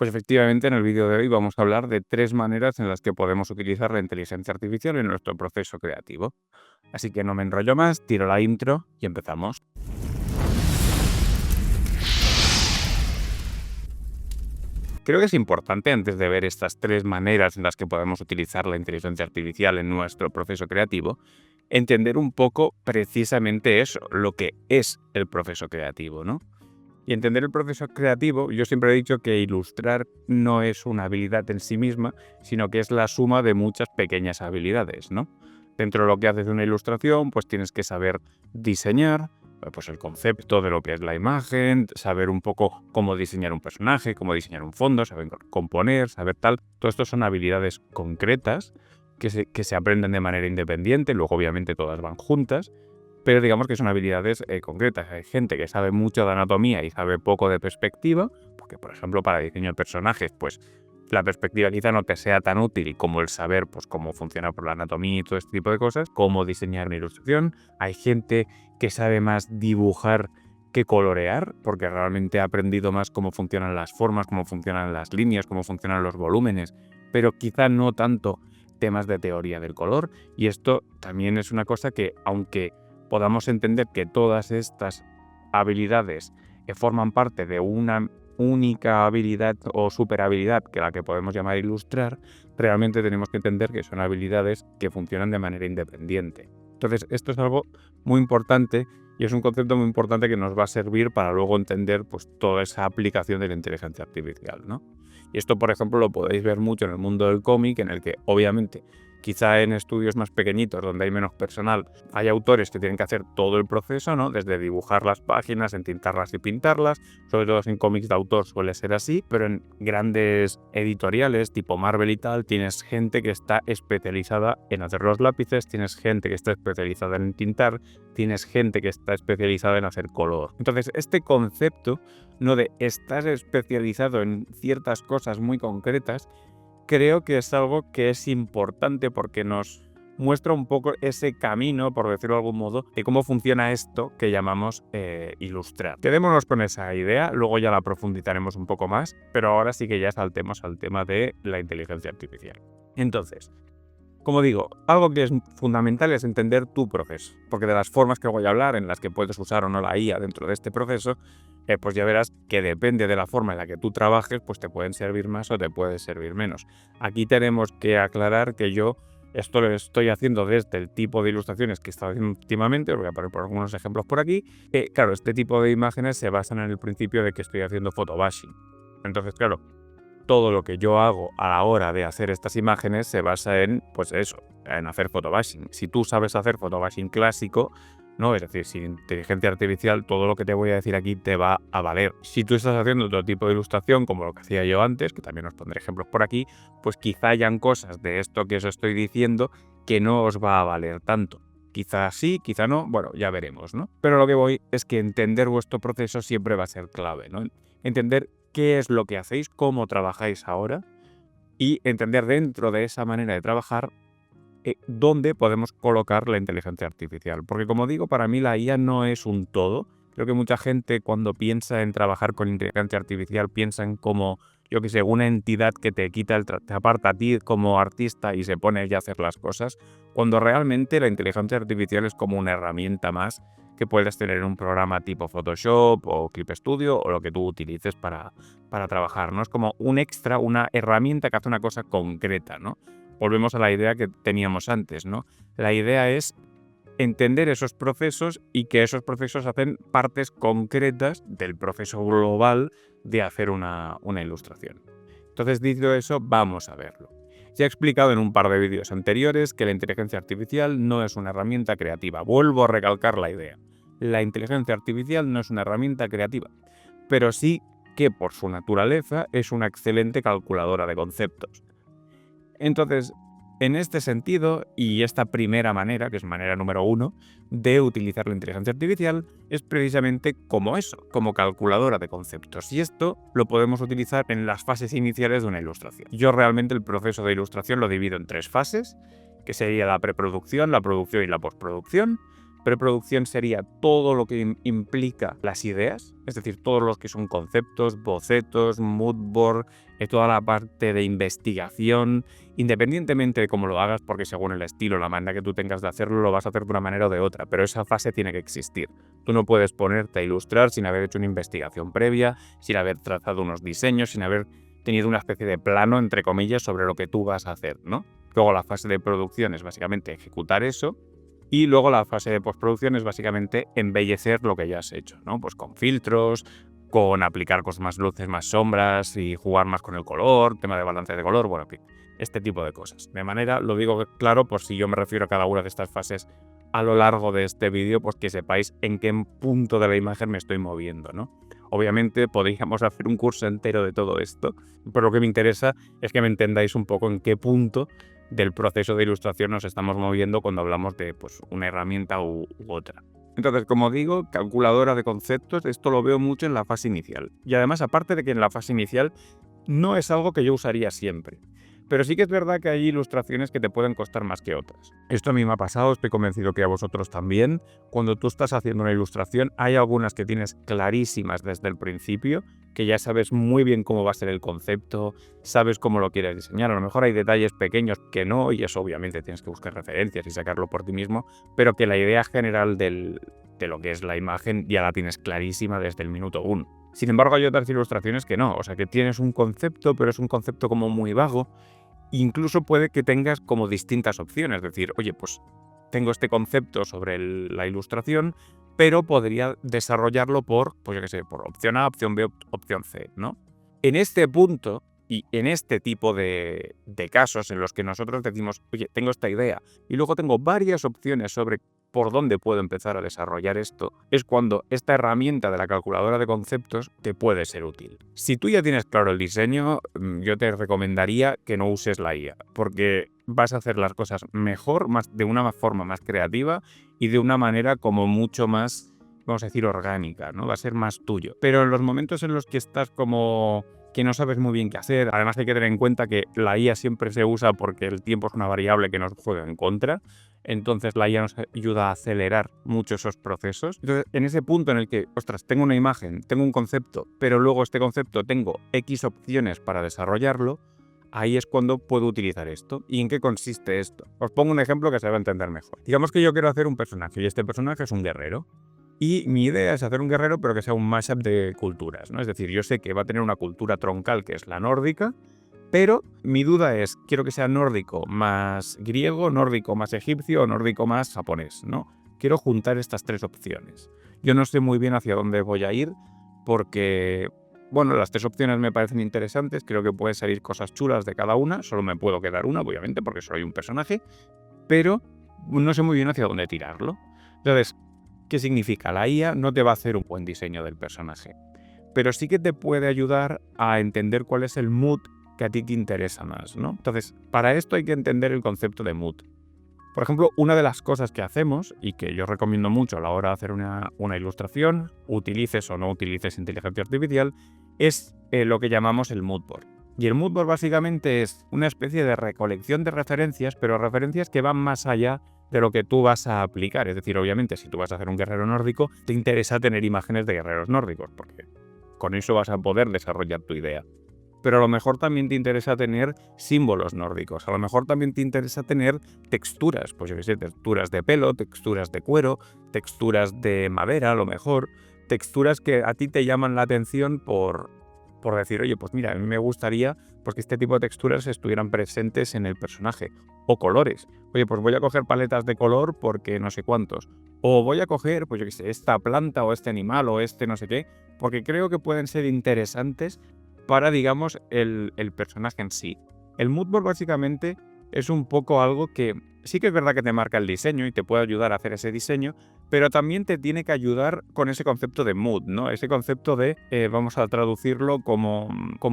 Pues efectivamente, en el vídeo de hoy vamos a hablar de 3 maneras en las que podemos utilizar la inteligencia artificial en nuestro proceso creativo. Así que no me enrollo más, tiro la intro y empezamos. Creo que es importante, antes de ver estas 3 maneras en las que podemos utilizar la inteligencia artificial en nuestro proceso creativo, entender un poco precisamente eso, lo que es el proceso creativo, ¿no? Y entender el proceso creativo, yo siempre he dicho que ilustrar no es una habilidad en sí misma, sino que es la suma de muchas pequeñas habilidades, ¿no? Dentro de lo que haces de una ilustración, pues tienes que saber diseñar, pues el concepto de lo que es la imagen, saber un poco cómo diseñar un personaje, cómo diseñar un fondo, saber componer, saber tal. Todo esto son habilidades concretas que se aprenden de manera independiente, luego obviamente todas van juntas, pero digamos que son habilidades concretas. Hay gente que sabe mucho de anatomía y sabe poco de perspectiva, porque por ejemplo para diseño de personajes, pues la perspectiva quizá no te sea tan útil como el saber pues cómo funciona por la anatomía y todo este tipo de cosas, cómo diseñar una ilustración. Hay gente que sabe más dibujar que colorear, porque realmente ha aprendido más cómo funcionan las formas, cómo funcionan las líneas, cómo funcionan los volúmenes, pero quizá no tanto temas de teoría del color. Y esto también es una cosa que, aunque podamos entender que todas estas habilidades forman parte de una única habilidad o superhabilidad, que la que podemos llamar ilustrar, realmente tenemos que entender que son habilidades que funcionan de manera independiente. Entonces, esto es algo muy importante y es un concepto muy importante que nos va a servir para luego entender pues, toda esa aplicación de la inteligencia artificial, ¿no? Y esto, por ejemplo, lo podéis ver mucho en el mundo del cómic, en el que obviamente quizá en estudios más pequeñitos, donde hay menos personal, hay autores que tienen que hacer todo el proceso, ¿no? Desde dibujar las páginas, entintarlas y pintarlas. Sobre todo en cómics de autor suele ser así, pero en grandes editoriales tipo Marvel y tal, tienes gente que está especializada en hacer los lápices, tienes gente que está especializada en tintar, tienes gente que está especializada en hacer color. Entonces, este concepto, no de estar especializado en ciertas cosas muy concretas, creo que es algo que es importante porque nos muestra un poco ese camino, por decirlo de algún modo, de cómo funciona esto que llamamos ilustrar. Quedémonos con esa idea, luego ya la profundizaremos un poco más, pero ahora sí que ya saltemos al tema de la inteligencia artificial. Entonces, como digo, algo que es fundamental es entender tu proceso, porque de las formas que voy a hablar, en las que puedes usar o no la IA dentro de este proceso, pues ya verás que depende de la forma en la que tú trabajes, pues te pueden servir más o te pueden servir menos. Aquí tenemos que aclarar que yo esto lo estoy haciendo desde el tipo de ilustraciones que he estado haciendo últimamente. Os voy a poner por algunos ejemplos por aquí. Claro, este tipo de imágenes se basan en el principio de que estoy haciendo photobashing. Entonces, claro, todo lo que yo hago a la hora de hacer estas imágenes se basa en, pues eso, en hacer photobashing. Si tú sabes hacer photobashing clásico, ¿no? Es decir, sin inteligencia artificial, todo lo que te voy a decir aquí te va a valer. Si tú estás haciendo otro tipo de ilustración, como lo que hacía yo antes, que también os pondré ejemplos por aquí, pues quizá hayan cosas de esto que os estoy diciendo que no os va a valer tanto. Quizá sí, quizá no, bueno, ya veremos, ¿no? Pero lo que voy es que entender vuestro proceso siempre va a ser clave, ¿no? Entender qué es lo que hacéis, cómo trabajáis ahora y entender dentro de esa manera de trabajar dónde podemos colocar la inteligencia artificial. Porque como digo, para mí la IA no es un todo. Creo que mucha gente cuando piensa en trabajar con inteligencia artificial piensa en como, yo que sé, una entidad que te quita te aparta a ti como artista y se pone ya a hacer las cosas, cuando realmente la inteligencia artificial es como una herramienta más que puedes tener en un programa tipo Photoshop o Clip Studio o lo que tú utilices para trabajar, ¿no? Es como un extra, una herramienta que hace una cosa concreta, ¿no? Volvemos a la idea que teníamos antes, ¿no? La idea es entender esos procesos y que esos procesos hacen partes concretas del proceso global de hacer una ilustración. Entonces, dicho eso, vamos a verlo. Ya he explicado en un par de vídeos anteriores que la inteligencia artificial no es una herramienta creativa. Vuelvo a recalcar la idea. La inteligencia artificial no es una herramienta creativa, pero sí que por su naturaleza es una excelente calculadora de conceptos. Entonces, en este sentido, y esta primera manera, que es manera número 1, de utilizar la inteligencia artificial, es precisamente como eso, como calculadora de conceptos. Y esto lo podemos utilizar en las fases iniciales de una ilustración. Yo realmente el proceso de ilustración lo divido en 3 fases, que sería la preproducción, la producción y la postproducción. Preproducción sería todo lo que implica las ideas, es decir, todos los que son conceptos, bocetos, mood board, toda la parte de investigación, independientemente de cómo lo hagas, porque según el estilo, la manera que tú tengas de hacerlo, lo vas a hacer de una manera o de otra, pero esa fase tiene que existir. Tú no puedes ponerte a ilustrar sin haber hecho una investigación previa, sin haber trazado unos diseños, sin haber tenido una especie de plano, entre comillas, sobre lo que tú vas a hacer, ¿no? Luego la fase de producción es básicamente ejecutar eso. Y luego la fase de postproducción es básicamente embellecer lo que ya has hecho, ¿no? Pues con filtros, con aplicar cosas más luces, más sombras y jugar más con el color, tema de balance de color, bueno, en fin, este tipo de cosas. De manera, lo digo claro por si yo me refiero a cada una de estas fases a lo largo de este vídeo, pues que sepáis en qué punto de la imagen me estoy moviendo, ¿no? Obviamente podríamos hacer un curso entero de todo esto, pero lo que me interesa es que me entendáis un poco en qué punto del proceso de ilustración nos estamos moviendo cuando hablamos de pues, una herramienta u otra. Entonces, como digo, calculadora de conceptos, esto lo veo mucho en la fase inicial. Y además, aparte de que en la fase inicial no es algo que yo usaría siempre. Pero sí que es verdad que hay ilustraciones que te pueden costar más que otras. Esto a mí me ha pasado, estoy convencido que a vosotros también. Cuando tú estás haciendo una ilustración, hay algunas que tienes clarísimas desde el principio, que ya sabes muy bien cómo va a ser el concepto, sabes cómo lo quieres diseñar. A lo mejor hay detalles pequeños que no, y eso obviamente tienes que buscar referencias y sacarlo por ti mismo, pero que la idea general de lo que es la imagen ya la tienes clarísima desde el minuto 1. Sin embargo, hay otras ilustraciones que no, o sea que tienes un concepto, pero es un concepto como muy vago. Incluso puede que tengas como distintas opciones, es decir, oye, pues tengo este concepto sobre la ilustración, pero podría desarrollarlo por, pues yo qué sé, por opción A, opción B, opción C, ¿no? En este punto y en este tipo de casos en los que nosotros decimos, oye, tengo esta idea y luego tengo varias opciones sobre por dónde puedo empezar a desarrollar esto, es cuando esta herramienta de la calculadora de conceptos te puede ser útil. Si tú ya tienes claro el diseño, yo te recomendaría que no uses la IA, porque vas a hacer las cosas mejor, de una forma más creativa y de una manera como mucho más, vamos a decir, orgánica, ¿no? Va a ser más tuyo. Pero en los momentos en los que estás como que no sabes muy bien qué hacer, además hay que tener en cuenta que la IA siempre se usa porque el tiempo es una variable que nos juega en contra. Entonces la IA nos ayuda a acelerar mucho esos procesos. Entonces, en ese punto en el que, ostras, tengo una imagen, tengo un concepto, pero luego este concepto tengo X opciones para desarrollarlo, ahí es cuando puedo utilizar esto. ¿Y en qué consiste esto? Os pongo un ejemplo que se va a entender mejor. Digamos que yo quiero hacer un personaje y este personaje es un guerrero. Y mi idea es hacer un guerrero, pero que sea un mashup de culturas, ¿no? Es decir, yo sé que va a tener una cultura troncal que es la nórdica, pero mi duda es, quiero que sea nórdico más griego, nórdico más egipcio o nórdico más japonés, ¿no? Quiero juntar estas tres opciones. Yo no sé muy bien hacia dónde voy a ir porque, bueno, las tres opciones me parecen interesantes, creo que pueden salir cosas chulas de cada una, solo me puedo quedar una, obviamente, porque soy un personaje, pero no sé muy bien hacia dónde tirarlo. Entonces, ¿qué significa? La IA no te va a hacer un buen diseño del personaje, pero sí que te puede ayudar a entender cuál es el mood que a ti te interesa más, ¿no? Entonces, para esto hay que entender el concepto de mood. Por ejemplo, una de las cosas que hacemos, y que yo recomiendo mucho a la hora de hacer una ilustración, utilices o no utilices inteligencia artificial, es lo que llamamos el mood board. Y el mood board básicamente es una especie de recolección de referencias, pero referencias que van más allá de lo que tú vas a aplicar. Es decir, obviamente, si tú vas a hacer un guerrero nórdico, te interesa tener imágenes de guerreros nórdicos, porque con eso vas a poder desarrollar tu idea. Pero a lo mejor también te interesa tener símbolos nórdicos, a lo mejor también te interesa tener texturas, pues yo qué sé, texturas de pelo, texturas de cuero, texturas de madera, a lo mejor, texturas que a ti te llaman la atención por decir, oye, pues mira, a mí me gustaría pues, que este tipo de texturas estuvieran presentes en el personaje, o colores. Oye, pues voy a coger paletas de color porque no sé cuántos, o voy a coger, pues yo qué sé, esta planta o este animal o este no sé qué, porque creo que pueden ser interesantes para, digamos, el personaje en sí. El mood board básicamente es un poco algo que sí que es verdad que te marca el diseño y te puede ayudar a hacer ese diseño, pero también te tiene que ayudar con ese concepto de mood, ¿no? Ese concepto de, vamos a traducirlo como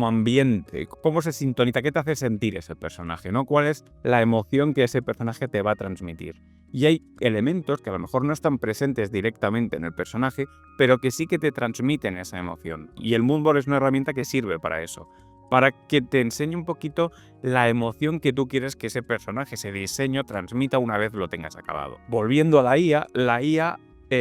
ambiente, cómo se sintoniza, qué te hace sentir ese personaje, ¿no? ¿Cuál es la emoción que ese personaje te va a transmitir? Y hay elementos que a lo mejor no están presentes directamente en el personaje, pero que sí que te transmiten esa emoción. Y el mood board es una herramienta que sirve para eso, para que te enseñe un poquito la emoción que tú quieres que ese personaje, ese diseño, transmita una vez lo tengas acabado. Volviendo a la IA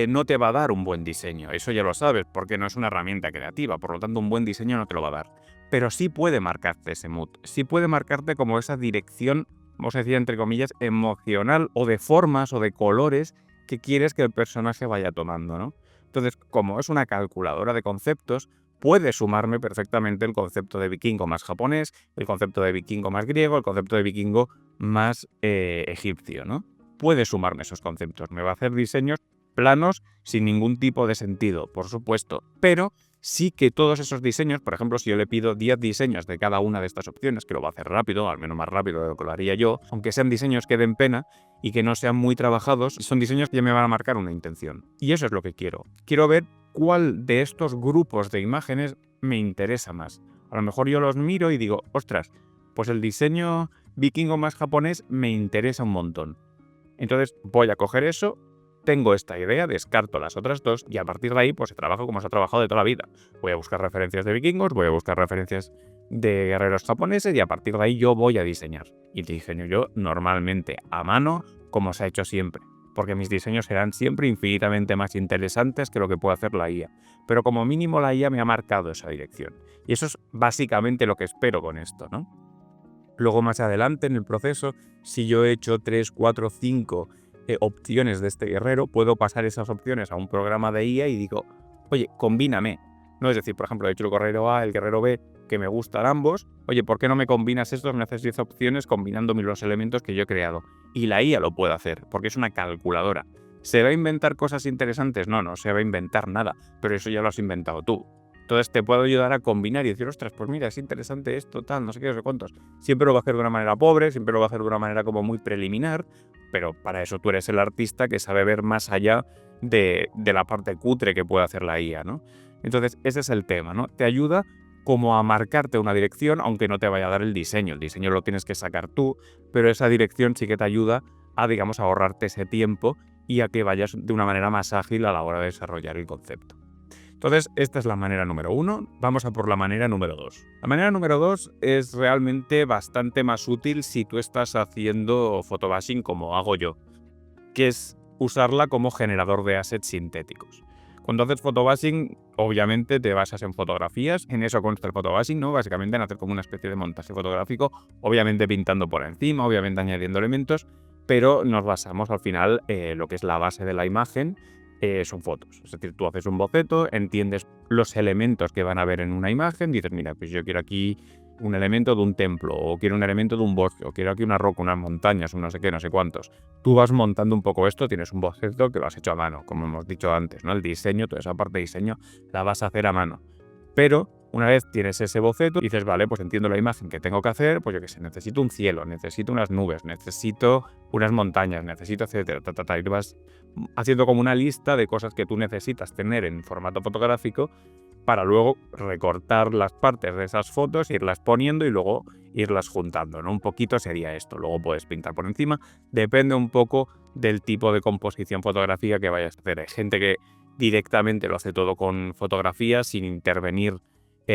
no te va a dar un buen diseño, eso ya lo sabes, porque no es una herramienta creativa, por lo tanto un buen diseño no te lo va a dar. Pero sí puede marcarte ese mood, sí puede marcarte como esa dirección, vamos a decir entre comillas, emocional o de formas o de colores que quieres que el personaje vaya tomando, ¿no? Entonces, como es una calculadora de conceptos, puede sumarme perfectamente el concepto de vikingo más japonés, el concepto de vikingo más griego, el concepto de vikingo más egipcio, ¿no? Puede sumarme esos conceptos, me va a hacer diseños planos sin ningún tipo de sentido, por supuesto, pero sí que todos esos diseños, por ejemplo, si yo le pido 10 diseños de cada una de estas opciones, que lo va a hacer rápido, al menos más rápido de lo que lo haría yo, aunque sean diseños que den pena y que no sean muy trabajados, son diseños que ya me van a marcar una intención. Y eso es lo que quiero. Quiero ver cuál de estos grupos de imágenes me interesa más. A lo mejor yo los miro y digo, ostras, pues el diseño vikingo más japonés me interesa un montón. Entonces voy a coger eso, tengo esta idea, descarto las otras dos y a partir de ahí pues se trabaja como se ha trabajado de toda la vida. Voy a buscar referencias de vikingos, voy a buscar referencias de guerreros japoneses y a partir de ahí yo voy a diseñar. Y diseño yo normalmente a mano como se ha hecho siempre, porque mis diseños serán siempre infinitamente más interesantes que lo que puede hacer la IA. Pero como mínimo la IA me ha marcado esa dirección. Y eso es básicamente lo que espero con esto, ¿no? Luego más adelante en el proceso, si yo he hecho 3, 4, 5 opciones de este guerrero, puedo pasar esas opciones a un programa de IA y digo, oye, combíname. No es decir, por ejemplo, he hecho el guerrero A, el guerrero B, que me gustan ambos. Oye, ¿por qué no me combinas estos? Me haces 10 opciones combinándome los elementos que yo he creado. Y la IA lo puede hacer, porque es una calculadora. ¿Se va a inventar cosas interesantes? No, no se va a inventar nada, pero eso ya lo has inventado tú. Entonces te puedo ayudar a combinar y decir, ostras, pues mira, es interesante esto, tal, no sé qué, no sé cuántos. Siempre lo va a hacer de una manera pobre, siempre lo va a hacer de una manera como muy preliminar, pero para eso tú eres el artista que sabe ver más allá de la parte cutre que puede hacer la IA, ¿no? Entonces ese es el tema, ¿no? Te ayuda como a marcarte una dirección, aunque no te vaya a dar el diseño. El diseño lo tienes que sacar tú, pero esa dirección sí que te ayuda a, digamos, ahorrarte ese tiempo y a que vayas de una manera más ágil a la hora de desarrollar el concepto. Entonces, esta es la manera número 1. Vamos a por la manera número 2. La manera número 2 es realmente bastante más útil si tú estás haciendo photobashing como hago yo, que es usarla como generador de assets sintéticos. Cuando haces photobashing, obviamente te basas en fotografías, en eso consta el photobashing, ¿no? Básicamente en hacer como una especie de montaje fotográfico, obviamente pintando por encima, obviamente añadiendo elementos, pero nos basamos al final lo que es la base de la imagen. Son fotos, es decir, tú haces un boceto, entiendes los elementos que van a ver en una imagen, dices, mira, pues yo quiero aquí un elemento de un templo, o quiero un elemento de un bosque, o quiero aquí una roca, unas montañas, un no sé qué, no sé cuántos. Tú vas montando un poco esto, tienes un boceto que lo has hecho a mano, como hemos dicho antes, ¿no? El diseño, toda esa parte de diseño la vas a hacer a mano. Pero una vez tienes ese boceto, dices, vale, pues entiendo la imagen que tengo que hacer, pues yo qué sé, necesito un cielo, necesito unas nubes, necesito unas montañas, necesito etcétera, y vas haciendo como una lista de cosas que tú necesitas tener en formato fotográfico para luego recortar las partes de esas fotos, irlas poniendo y luego irlas juntando, ¿no? Un poquito sería esto, luego puedes pintar por encima, depende un poco del tipo de composición fotográfica que vayas a hacer. Hay gente que directamente lo hace todo con fotografías sin intervenir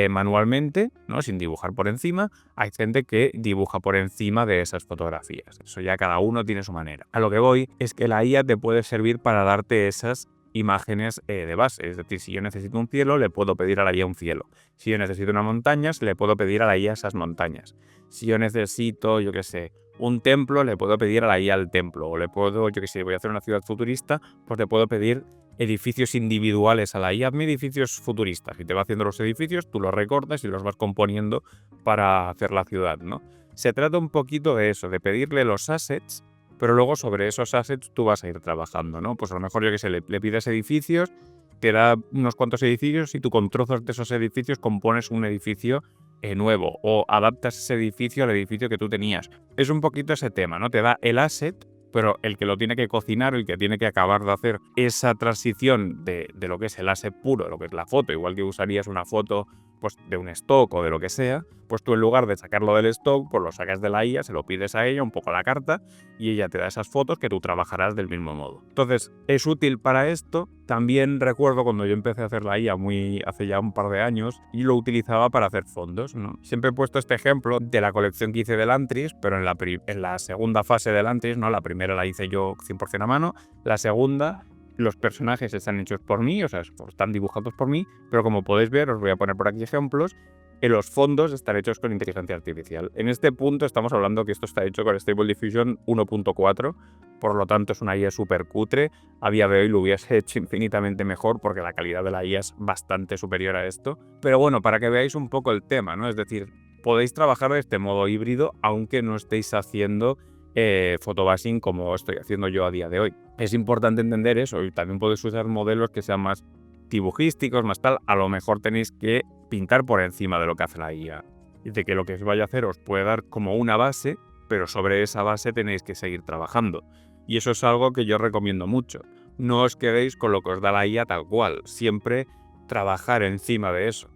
manualmente, ¿no? Sin dibujar por encima. Hay gente que dibuja por encima de esas fotografías. Eso ya cada uno tiene su manera. A lo que voy es que la IA te puede servir para darte esas imágenes de base. Es decir, si yo necesito un cielo, le puedo pedir a la IA un cielo. Si yo necesito unas montañas, le puedo pedir a la IA esas montañas. Si yo necesito, yo qué sé, un templo, le puedo pedir a la IA el templo. O le puedo, yo qué sé, voy a hacer una ciudad futurista, pues le puedo pedir edificios individuales a la IA, hazme edificios futuristas, y te va haciendo los edificios, tú los recortas y los vas componiendo para hacer la ciudad, ¿no? Se trata un poquito de eso, de pedirle los assets, pero luego sobre esos assets tú vas a ir trabajando, ¿no? Pues a lo mejor yo que sé, le pides edificios, te da unos cuantos edificios y tú con trozos de esos edificios compones un edificio nuevo o adaptas ese edificio al edificio que tú tenías. Es un poquito ese tema, ¿no? Te da el asset, pero el que lo tiene que cocinar, el que tiene que acabar de hacer esa transición de lo que es el asset puro, lo que es la foto, igual que usarías una foto pues, de un stock o de lo que sea, pues tú en lugar de sacarlo del stock, pues lo sacas de la IA, se lo pides a ella un poco a la carta y ella te da esas fotos que tú trabajarás del mismo modo. Entonces, es útil para esto. También recuerdo cuando yo empecé a hacer la IA hace ya un par de años y lo utilizaba para hacer fondos, ¿no? Siempre he puesto este ejemplo de la colección que hice del Antris, pero en la segunda fase del Antris, ¿no? La primera la hice yo 100% a mano, la segunda los personajes están hechos por mí, o sea, están dibujados por mí, pero como podéis ver, os voy a poner por aquí ejemplos, los fondos están hechos con inteligencia artificial. En este punto estamos hablando que esto está hecho con Stable Diffusion 1.4, por lo tanto es una IA súper cutre. A día de hoy lo hubiese hecho infinitamente mejor porque la calidad de la IA es bastante superior a esto. Pero bueno, para que veáis un poco el tema, ¿no? Es decir, podéis trabajar de este modo híbrido aunque no estéis haciendo photobashing como estoy haciendo yo a día de hoy. Es importante entender eso y también podéis usar modelos que sean más dibujísticos, más tal. A lo mejor tenéis que pintar por encima de lo que hace la IA y de que lo que os vaya a hacer os puede dar como una base, pero sobre esa base tenéis que seguir trabajando. Y eso es algo que yo recomiendo mucho. No os quedéis con lo que os da la IA tal cual, siempre trabajar encima de eso,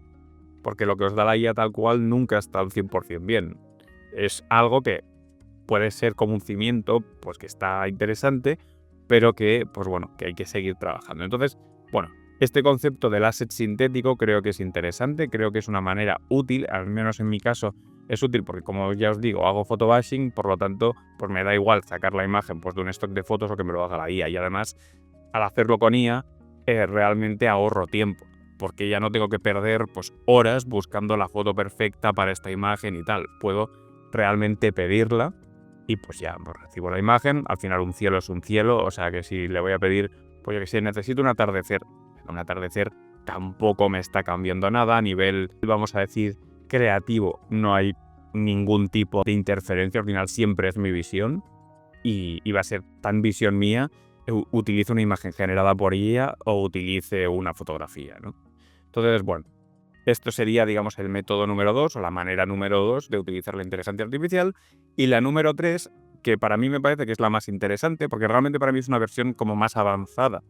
porque lo que os da la IA tal cual nunca está al 100% bien. Es algo que puede ser como un cimiento, pues que está interesante, pero que, pues bueno, que hay que seguir trabajando. Entonces, bueno, este concepto del asset sintético creo que es interesante, creo que es una manera útil, al menos en mi caso es útil porque, como ya os digo, hago photobashing, por lo tanto, pues me da igual sacar la imagen pues, de un stock de fotos o que me lo haga la IA. Y además, al hacerlo con IA, realmente ahorro tiempo, porque ya no tengo que perder pues, horas buscando la foto perfecta para esta imagen y tal. Puedo realmente pedirla y pues ya pues, recibo la imagen. Al final un cielo es un cielo, o sea que si le voy a pedir, pues yo que sé, necesito un atardecer tampoco me está cambiando nada. A nivel, vamos a decir, creativo, no hay ningún tipo de interferencia. Al final siempre es mi visión y va a ser tan visión mía, utilice una imagen generada por IA o utilice una fotografía, ¿no? Entonces, bueno, esto sería, digamos, el método número 2 o la manera número 2 de utilizar la inteligencia artificial. Y la número 3, que para mí me parece que es la más interesante, porque realmente para mí es una versión como más avanzada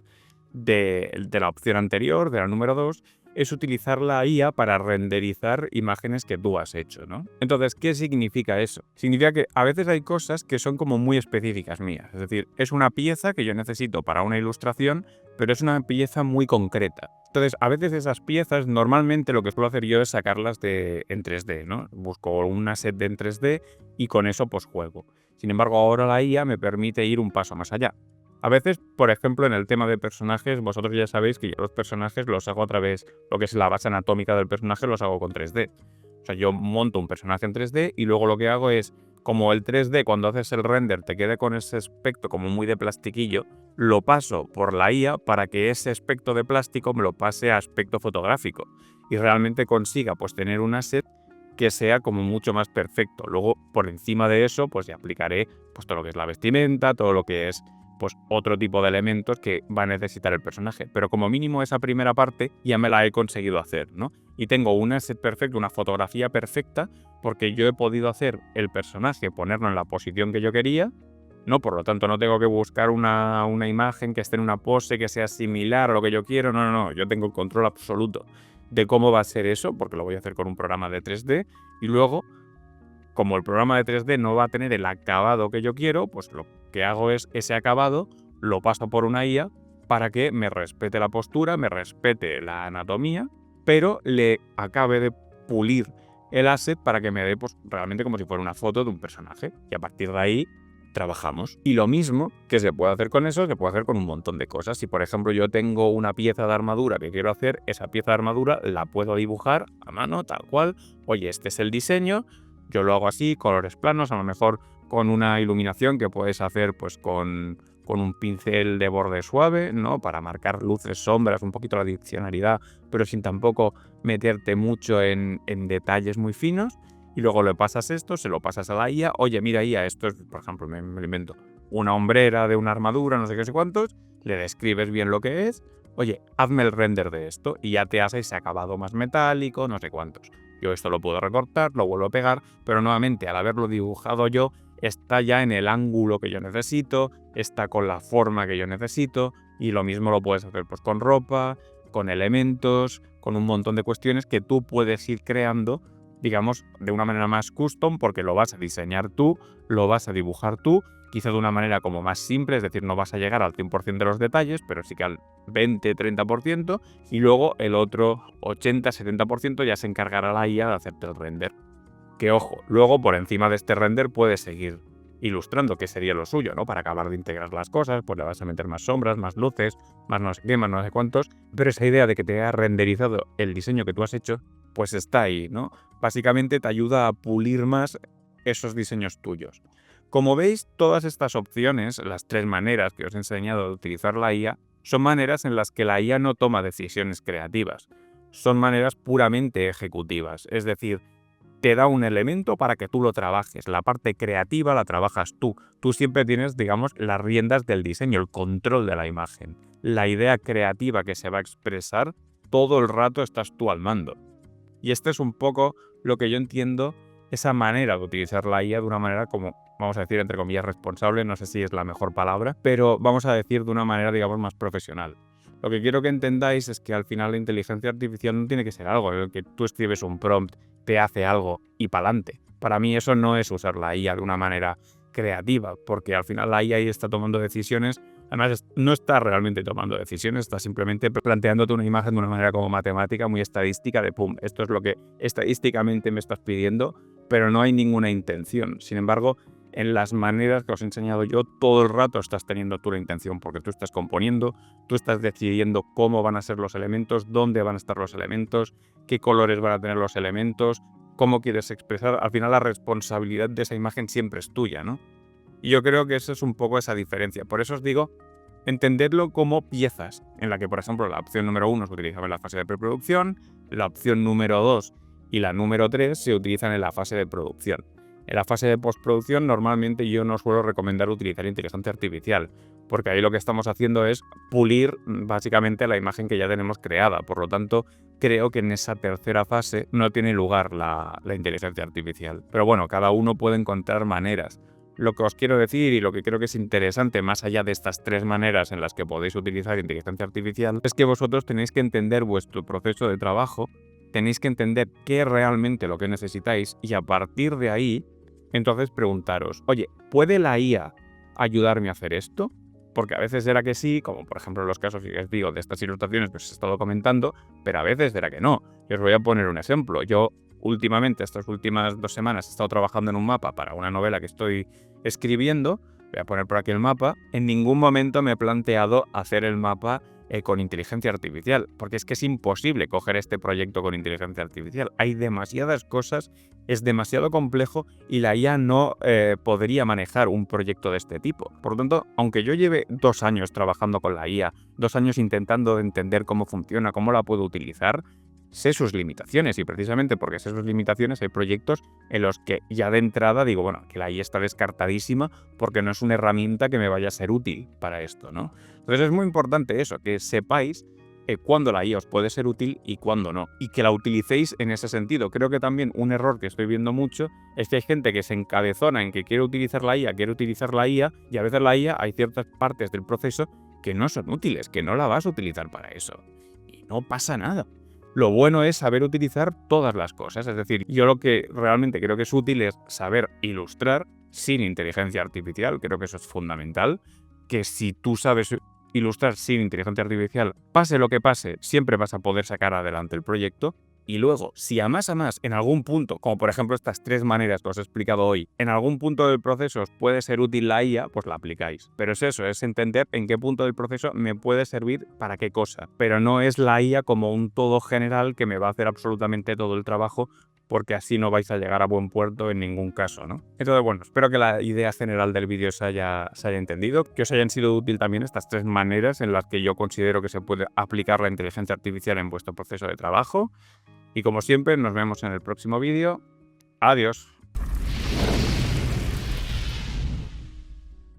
de la opción anterior, de la número 2, es utilizar la IA para renderizar imágenes que tú has hecho, ¿no? Entonces, ¿qué significa eso? Significa que a veces hay cosas que son como muy específicas mías. Es decir, es una pieza que yo necesito para una ilustración, pero es una pieza muy concreta. Entonces, a veces esas piezas, normalmente lo que suelo hacer yo es sacarlas en 3D, ¿no? Busco un asset en 3D y con eso pues juego. Sin embargo, ahora la IA me permite ir un paso más allá. A veces, por ejemplo, en el tema de personajes, vosotros ya sabéis que yo los personajes los hago a través, lo que es la base anatómica del personaje, los hago con 3D. O sea, yo monto un personaje en 3D y luego lo que hago es, como el 3D cuando haces el render te quede con ese aspecto como muy de plastiquillo, lo paso por la IA para que ese aspecto de plástico me lo pase a aspecto fotográfico y realmente consiga pues tener un asset que sea como mucho más perfecto. Luego, por encima de eso, pues ya aplicaré pues todo lo que es la vestimenta, todo lo que es pues otro tipo de elementos que va a necesitar el personaje. Pero como mínimo esa primera parte ya me la he conseguido hacer, ¿no? Y tengo un asset perfecto, una fotografía perfecta, porque yo he podido hacer el personaje, ponerlo en la posición que yo quería, ¿no? Por lo tanto, no tengo que buscar una imagen que esté en una pose que sea similar a lo que yo quiero. No. Yo tengo el control absoluto de cómo va a ser eso, porque lo voy a hacer con un programa de 3D. Y luego, como el programa de 3D no va a tener el acabado que yo quiero, pues lo que hago es ese acabado, lo paso por una IA para que me respete la postura, me respete la anatomía, pero le acabe de pulir el asset para que me dé pues, realmente como si fuera una foto de un personaje. Y a partir de ahí trabajamos. Y lo mismo que se puede hacer con eso, se puede hacer con un montón de cosas. Si por ejemplo yo tengo una pieza de armadura que quiero hacer, esa pieza de armadura la puedo dibujar a mano, tal cual. Oye, este es el diseño, yo lo hago así, colores planos, a lo mejor con una iluminación que puedes hacer pues con un pincel de borde suave, ¿no? Para marcar luces, sombras, un poquito la diccionalidad, pero sin tampoco meterte mucho en detalles muy finos. Y luego le pasas esto, se lo pasas a la IA. Oye, mira IA, esto es, por ejemplo, me lo invento, una hombrera de una armadura, no sé qué sé cuántos. Le describes bien lo que es. Oye, hazme el render de esto y ya te hace ese acabado más metálico, no sé cuántos. Yo esto lo puedo recortar, lo vuelvo a pegar, pero nuevamente al haberlo dibujado yo, está ya en el ángulo que yo necesito, está con la forma que yo necesito y lo mismo lo puedes hacer pues con ropa, con elementos, con un montón de cuestiones que tú puedes ir creando, digamos, de una manera más custom, porque lo vas a diseñar tú, lo vas a dibujar tú, quizá de una manera como más simple, es decir, no vas a llegar al 100% de los detalles, pero sí que al 20-30%, y luego el otro 80-70% ya se encargará la IA de hacerte el render. Que ojo, luego por encima de este render puedes seguir ilustrando, que sería lo suyo, ¿no? Para acabar de integrar las cosas, pues le vas a meter más sombras, más luces, más no sé qué, más no sé cuántos, pero esa idea de que te haya renderizado el diseño que tú has hecho, pues está ahí, ¿no? Básicamente te ayuda a pulir más esos diseños tuyos. Como veis, todas estas opciones, las 3 maneras que os he enseñado de utilizar la IA, son maneras en las que la IA no toma decisiones creativas. Son maneras puramente ejecutivas, es decir, te da un elemento para que tú lo trabajes. La parte creativa la trabajas tú. Tú siempre tienes, digamos, las riendas del diseño, el control de la imagen. La idea creativa que se va a expresar, todo el rato estás tú al mando. Y este es un poco lo que yo entiendo, esa manera de utilizar la IA de una manera como, vamos a decir, entre comillas, responsable, no sé si es la mejor palabra, pero vamos a decir de una manera, digamos, más profesional. Lo que quiero que entendáis es que al final la inteligencia artificial no tiene que ser algo en el que tú escribes un prompt, te hace algo y pa'lante. Para mí eso no es usar la IA de una manera creativa, porque al final la IA ahí está tomando decisiones. Además, no está realmente tomando decisiones, está simplemente planteándote una imagen de una manera como matemática, muy estadística, de pum, esto es lo que estadísticamente me estás pidiendo, pero no hay ninguna intención. Sin embargo, en las maneras que os he enseñado yo, todo el rato estás teniendo tú la intención, porque tú estás componiendo, tú estás decidiendo cómo van a ser los elementos, dónde van a estar los elementos, qué colores van a tener los elementos, cómo quieres expresar. Al final la responsabilidad de esa imagen siempre es tuya, ¿no? Y yo creo que eso es un poco esa diferencia. Por eso os digo, entenderlo como piezas, en la que, por ejemplo, la opción número 1 se utilizaba en la fase de preproducción, la opción número 2 y la número 3 se utilizan en la fase de producción. En la fase de postproducción normalmente yo no suelo recomendar utilizar inteligencia artificial, porque ahí lo que estamos haciendo es pulir básicamente la imagen que ya tenemos creada. Por lo tanto, creo que en esa tercera fase no tiene lugar la inteligencia artificial. Pero bueno, cada uno puede encontrar maneras. Lo que os quiero decir y lo que creo que es interesante, más allá de estas 3 maneras en las que podéis utilizar inteligencia artificial, es que vosotros tenéis que entender vuestro proceso de trabajo, tenéis que entender qué es realmente lo que necesitáis y a partir de ahí, entonces preguntaros, oye, ¿puede la IA ayudarme a hacer esto? Porque a veces era que sí, como por ejemplo en los casos que os digo de estas ilustraciones que os he estado comentando, pero a veces era que no. Y os voy a poner un ejemplo. Yo últimamente, estas últimas 2 semanas, he estado trabajando en un mapa para una novela que estoy escribiendo. Voy a poner por aquí el mapa. En ningún momento me he planteado hacer el mapa con inteligencia artificial, porque es que es imposible coger este proyecto con inteligencia artificial. Hay demasiadas cosas, es demasiado complejo y la IA no podría manejar un proyecto de este tipo. Por lo tanto, aunque yo lleve 2 años trabajando con la IA, 2 años intentando entender cómo funciona, cómo la puedo utilizar, sé sus limitaciones y precisamente porque sé sus limitaciones hay proyectos en los que ya de entrada digo, bueno, que la IA está descartadísima porque no es una herramienta que me vaya a ser útil para esto, ¿no? Entonces es muy importante eso, que sepáis cuándo la IA os puede ser útil y cuándo no, y que la utilicéis en ese sentido. Creo que también un error que estoy viendo mucho es que hay gente que se encabezona en que quiere utilizar la IA, y a veces la IA hay ciertas partes del proceso que no son útiles, que no la vas a utilizar para eso. Y no pasa nada. Lo bueno es saber utilizar todas las cosas. Es decir, yo lo que realmente creo que es útil es saber ilustrar sin inteligencia artificial. Creo que eso es fundamental. Que si tú sabes ilustrar sin inteligencia artificial, pase lo que pase, siempre vas a poder sacar adelante el proyecto. Y luego, si a más en algún punto, como por ejemplo estas 3 maneras que os he explicado hoy, en algún punto del proceso os puede ser útil la IA, pues la aplicáis. Pero es eso, es entender en qué punto del proceso me puede servir para qué cosa. Pero no es la IA como un todo general que me va a hacer absolutamente todo el trabajo, porque así no vais a llegar a buen puerto en ningún caso, ¿no? Entonces, bueno, espero que la idea general del vídeo se haya entendido, que os hayan sido útil también estas 3 maneras en las que yo considero que se puede aplicar la inteligencia artificial en vuestro proceso de trabajo. Y como siempre, nos vemos en el próximo vídeo. Adiós.